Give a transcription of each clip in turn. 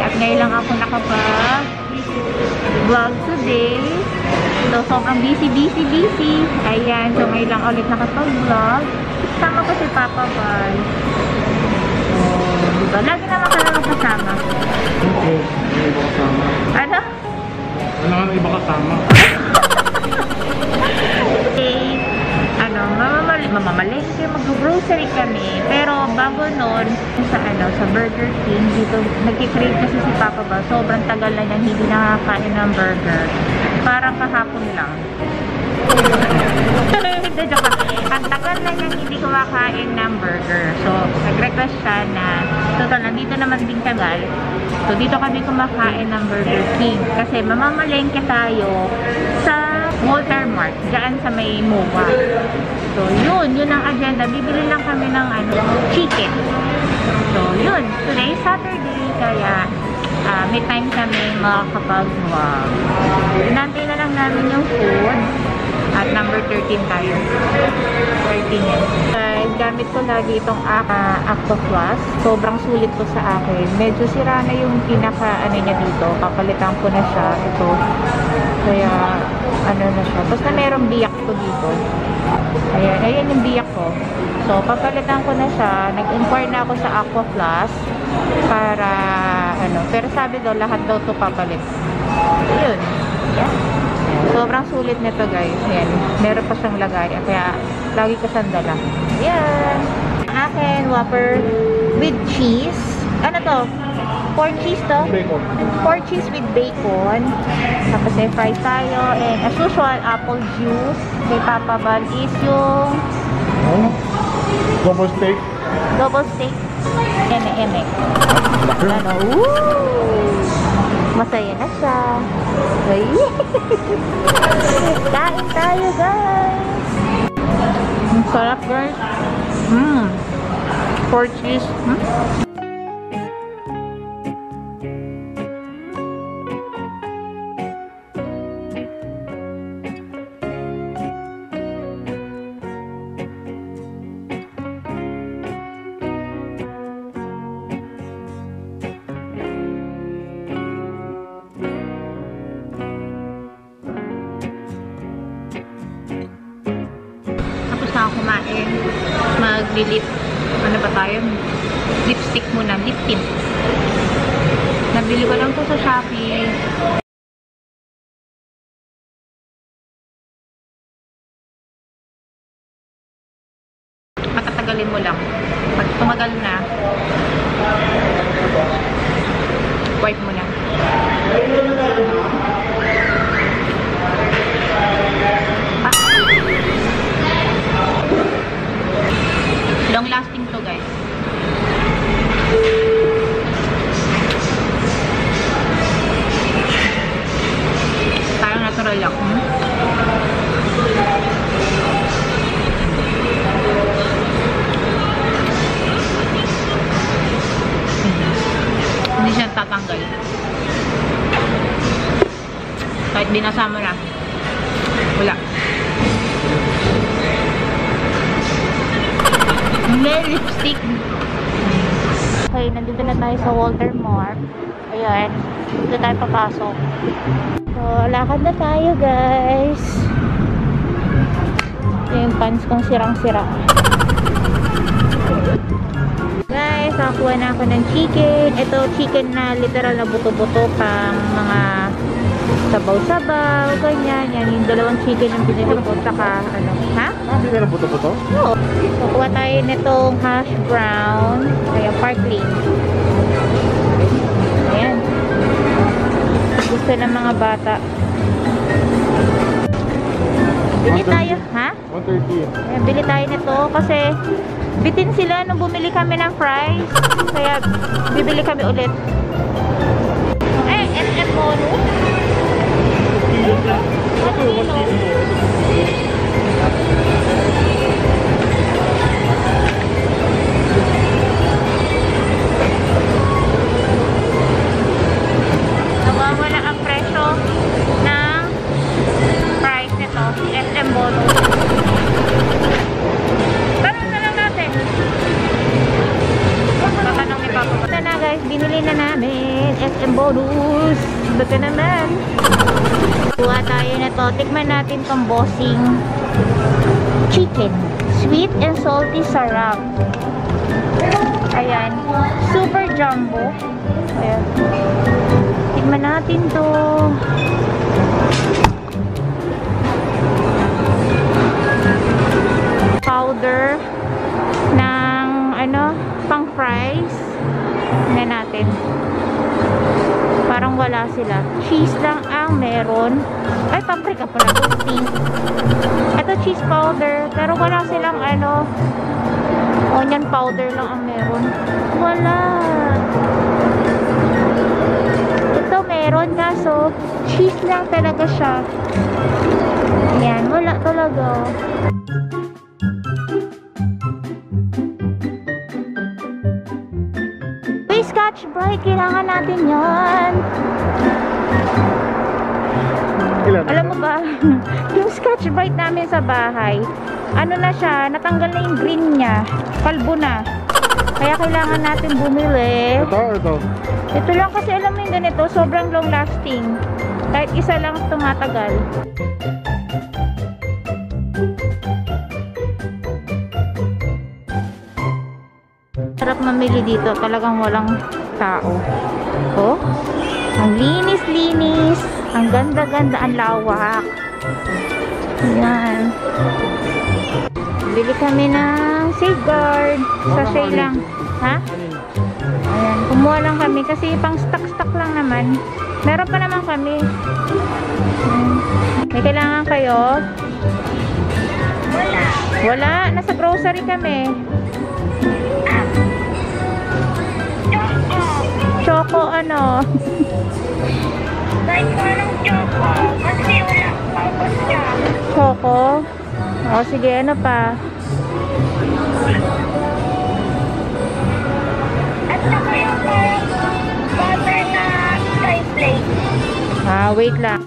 At ngayon lang ako nakapag-vlog today. So, sobrang busy. Ayan, so ngayon lang ulit nakapag-vlog. Sama ko si Papa Val. So, diba? Lagi naman ka naman kasama. Okay, may iba kasama. Ano? Wala ka na iba kasama. Okay. Mamamalengke, mag-grocery kami. Pero bago nun, sa Burger King, dito, nagkikrave kasi si Papa Val. Sobrang tagal na niya hindi nakakain ng burger. Parang kahapon lang. Hindi, joke lang. Ang tagal na niya hindi kumakain ng burger. So, nag-request siya na, total, nandito naman din kami. So, dito kami kumakain ng Burger King. Kasi mamamalengke tayo sa Walter Mart, dyan sa may MOA. So, yun ang agenda. Bibili lang kami ng chicken. So, yun. Today is Saturday, kaya may time kami makakapag-vlog. Inantay na lang namin yung food. At number 13 tayo. 13 yan. Gamit ko lagi itong Aquaflask. Sobrang sulit to sa akin. Medyo sira na yung niya dito. Papalitan ko na siya. Ito. Kaya, na siya. Basta merong biyak to dito. Ayan yung biyak ko. So, papalitan ko na siya. Nag-inquire na ako sa Aquaflask para, pero sabi daw, lahat daw to papalit. Yun. Yan. Sobrang sulit nito, guys. Ayan. Meron pa siyang lagay. Kaya, lagi ko siyang dala. Ayan. Akin, Whopper with cheese. Ano to? 4 cheese to? Bacon. 4 cheese with bacon. Tapos ay fries tayo. And as usual, apple juice. Kay Papa Val is yung Double steak. double steak. Eme. Masaya na siya. Ay. Kain tayo, guys. Ang sarap, guys. 4 cheese. Kumain, maglilip, ano ba tayo? Lipstick muna, lip tint. Nabili ko lang to sa Shopee. Patatagalin mo lang. Pag tumagal na, wipe mo na. Long lasting to, guys. Parang natural lang. Hindi siya tatanggal. Kahit binasa mo na. Wala. Lipstick. Okay, nandito na tayo sa Walter Mart. Ayan, dito tayo papasok. So, lakad na tayo, guys. Ito yung pants kong sirang-sira. Guys, nakakuha na ako ng chicken. Ito, chicken na literal na buto-buto pang mga sabaw-sabaw, ganyan. Yan, yung dalawang chicken yung binili ko. Saka, ha? Hindi ka na buto-buto? Oo. Kukuha tayo nitong hash brown. Ayan, Parkling. Ayan. Gusto ng mga bata. Bili tayo, ha? 130. Ayan, bili tayo nito kasi bitin sila nung bumili kami ng fries. Kaya, bibili kami ulit. SM Mono. Nawawala ang presyo ng price nito, SM Mono. Tanong na lang natin. Tatanong ni Papa. Ito na, guys, binili na namin SM bonus. Baka naman. Kuha tayo na to. Tikman natin tong bossing chicken. Sweet and salty sarap. Ayan. Super jumbo. Ayan. Tikman natin to. Powder ng ano, pang fries. Tingnan natin. Parang wala sila. Cheese lang ang meron. Ay, paprika pala. Ito cheese powder. Pero wala silang ano, onion powder lang ang meron. Wala. Ito meron kaso cheese lang talaga siya. Ayan, wala talaga. Scotch Brite, kailangan natin yan. Alam mo ba, yung Scotch Brite namin sa bahay, ano na siya, natanggal na yung green niya, kalbo na. Kaya kailangan natin bumili. Ito lang kasi alam mo yung ganito, sobrang long lasting. Kahit isa lang tumatagal. Sarap mamili dito, talagang walang tao. Oh, ang linis-linis, ang ganda-ganda, ang lawak. Ayan. Bili kami ng safeguard. Sachet lang. Ha? Ayan, kumuha lang kami kasi pang stock-stock lang naman. Meron pa naman kami. May kailangan kayo? Wala, nasa grocery kami. Choco ano? Kahit parang choco, kasi wala pangkos siya. Choco? O sige, ano pa? At saka yung parang butter na sky plate. Ah, wait lang.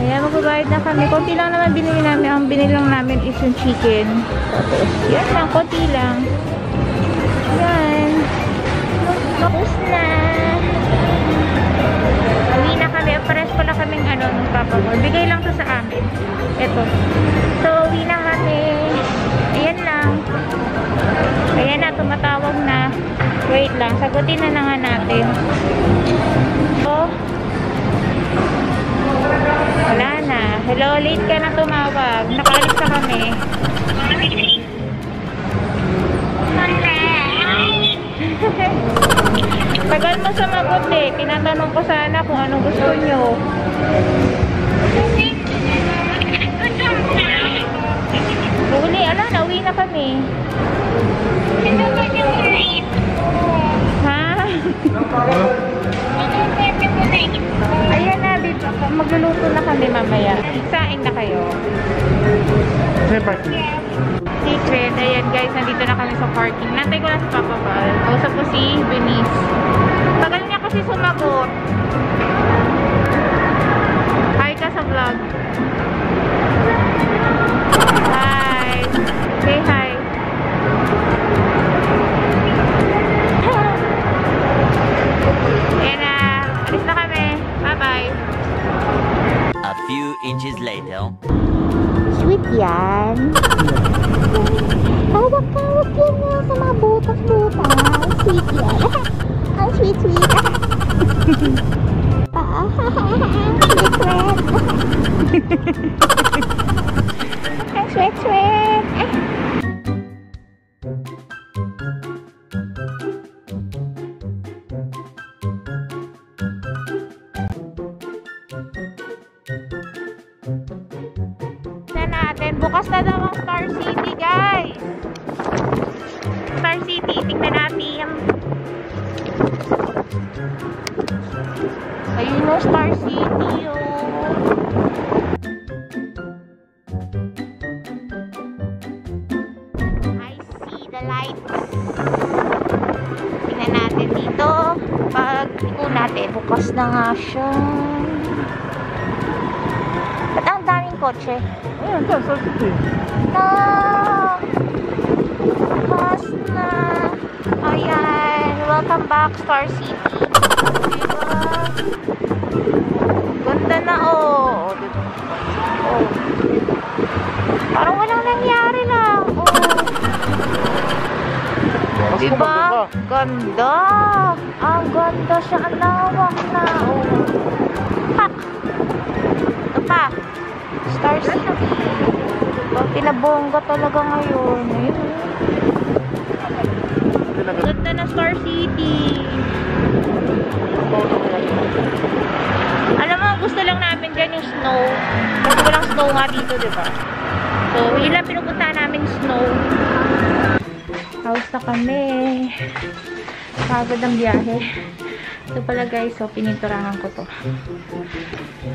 Ayan, magbabayad na kami. Konti lang naman binili namin. Ang binili lang namin is yung chicken. Tapos, yan lang. Konti lang. Yan. Tapos na. Uwi na kami. Pares pala kaming ano, nung papamol. Bigay lang to sa amin. Ito. So, uwi na kami. Ayan lang. Ayan na, tumatawag na. Wait lang. Sagutin na nga natin. So, wala na. Hello, late ka na tumawag. Nakaalis na kami. Tagal mo sumagot eh. Tinatanong ko sana kung anong gusto nyo. Uli, ala, nauwi na kami. Ha? Ayan na, dito. Magluluto na kami mamaya. Saing na kayo. Secret. Ayan guys, nandito na kami sa parking. Nantay ko lang sa Papa Val. Kausap ko si Venice. Tagal niya kasi sumagot. Hi ka sa vlog. Hi. Say hi. Ayan na. Alis na kami. Bye-bye. A few inches later. Sweet yan. Hawak-hawak yan nga sa mga butas-butas. Sweet yan. Ang sweet-sweet. Ang sweet-sweet. Natin. Bukas na daw ang Star City, guys. Star City, tingnan natin. Ayun Ayun na, Star City, oh. I see the lights. Tingnan natin dito. Pag iko natin, bukas na nga siya. Ba't ang daming kotse? Ayan, dyan, Star City. Na! Bukas na! Ayan! Welcome back, Star City. Diba? Ganda na, oh. Oh. Parang walang nangyari lang. Oh. Diba? Ganda. Ang ganda siya. Ang lawak na. Oh. Ha! Ito pa. Star City. Ito, pinabongga talaga ngayon. Ayun. Ganda na Star City. Alam mo, gusto lang namin dyan yung snow. Kasi walang snow nga dito, diba? So, yun lang pinupunta namin snow. House na kami. Pagod ang biyahe. Ito pala guys, so pininturahan ko to.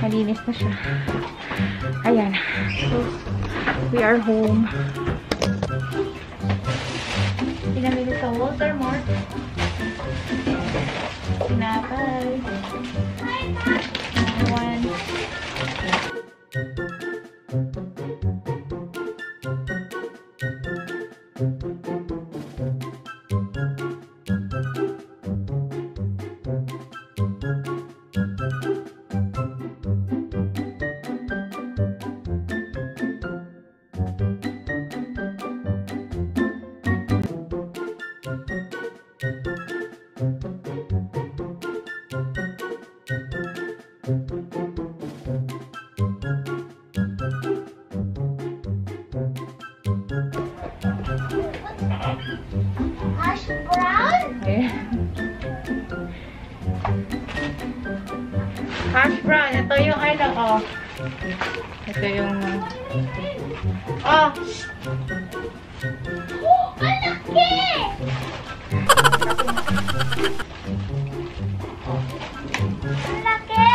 Malinis na siya. Ayan. So, we are home. Pinamili sa Walter Mart. Pinapay. One. Hash brown? Hash brown. Ito yung ano, oh. Ito yung oh. Oh, ang laki! Ang laki!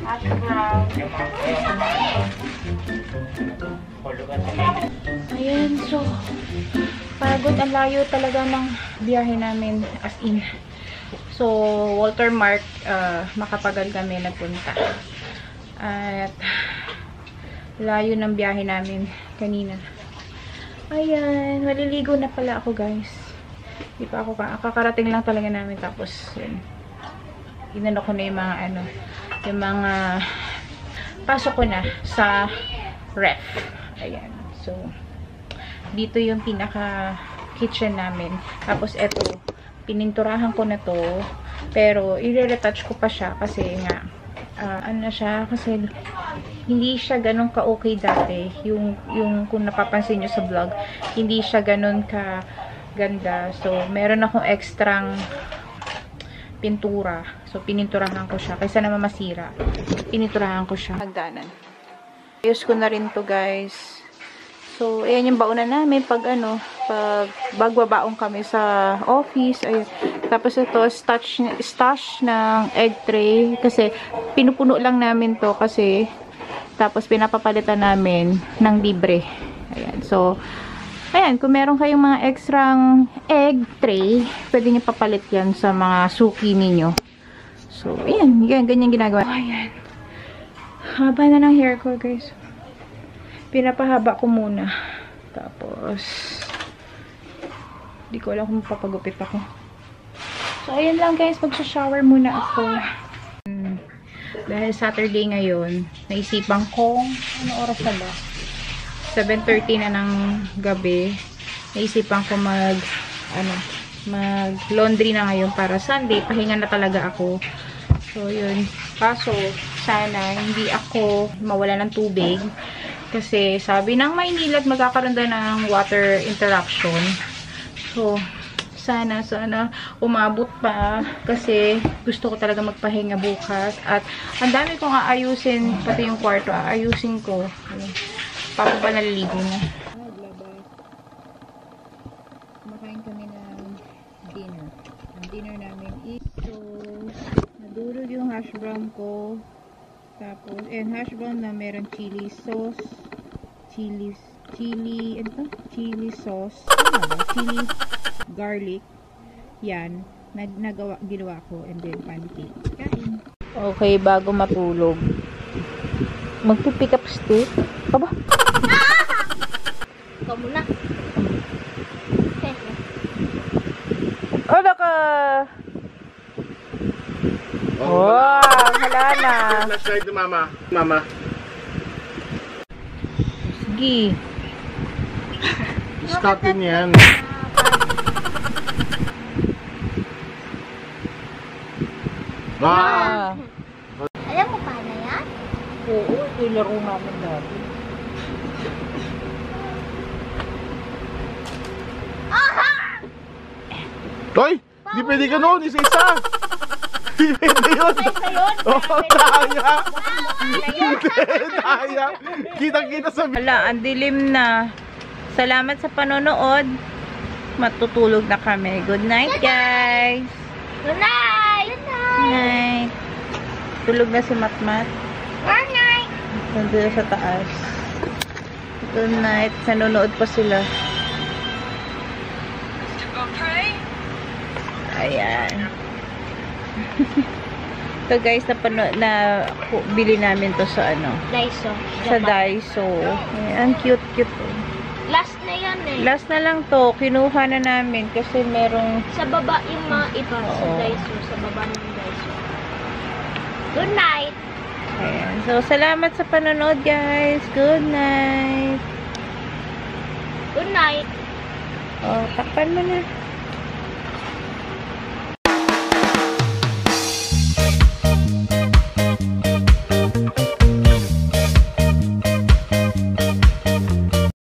Hash brown. Ayan, so pagod, ang layo talaga ng biyahe namin, as in. So, Walter Mart, Makapagal kami nagpunta. At layo ng biyahe namin kanina. Ayan, maliligo na pala ako guys. Di pa ako, kakarating lang talaga namin, tapos yun, inano ko na yung mga ano, yung mga pasok ko na sa ref. Ayan, so dito yung pinaka kitchen namin. Tapos eto, pininturahan ko na to, pero i-retouch ko pa siya kasi nga ano siya, kasi hindi siya ganun ka-okay dati. Yung kung napapansin nyo sa vlog, hindi siya ganun ka ganda. So meron akong extrang pintura. So pininturahan ko siya kaysa naman masira. Pininturahan ko siya. Hagdanan. Ayos ko na rin to guys. So, ayan yung baunan namin pag ano, pag bagbabaong kami sa office. Ayun. Tapos ito, stash ng egg tray. Kasi, pinupuno lang namin to kasi, tapos pinapapalitan namin ng libre. Ayan. So, ayan, kung meron kayong mga extrang egg tray, pwede nyo papalit yan sa mga suki ninyo. So, ayan, ganyan ginagawa. Ayan. Haba na ng hair ko, guys. Pinapahaba ko muna. Tapos, di ko alam kung papagupit ako. So, ayan lang guys. Magsha-shower muna ako. Dahil Saturday ngayon, naisipan kong, ano oras na ba? 7:30 na ng gabi. Naisipan ko mag-laundry na ngayon para Sunday. Pahinga na talaga ako. So, yun. Kaso, sana hindi ako mawala ng tubig. Kasi sabi ng Maynila magkakaroon daw ng water interaction. So, sana umabot pa. Kasi gusto ko talaga magpahinga bukas. At ang dami kong aayusin, pati yung kwarto, aayusin ko. Papa pa naliligo na. Kumakain kami ng dinner. Ang dinner namin is so, nadurog yung hash brown ko. Tapos, and hash brown na meron chili sauce. Chili sauce. Ano ba? Chili garlic. Yan. Ginawa ko. And then, pancake. Kain. Okay, bago matulog. Magpipick up stick. Aba? Ikaw muna. Ano ka? Wow, wala na. Flashlight ni Mama. Mama. Sige. Stopin yan. Ah! Alam mo pa na yan? Oo, ilaro namin dati. Hoy! Di pwede ka noon, isa-isa! Di pwede yun! Oo, daya! Hindi, daya! Kita-kita sa... Hala, ang dilim na. Salamat sa panonood. Matutulog na kami. Good night, guys! Good night! Good night! Night. Tulog na si Matmat. Good night! Nandun sa taas. Good night. Nanonood pa sila. Ayan. So guys, bili namin to sa ano? Daiso. Sa Daiso. Ayan, ang cute. Last na yan eh. Last na lang to. Kinuha na namin kasi merong... Sa baba yung mga iba sa Oo. Daiso. Sa baba ng Daiso. Good night! Ayan. So, salamat sa panonood, guys. Good night. Good night! Oh, takpan mo na.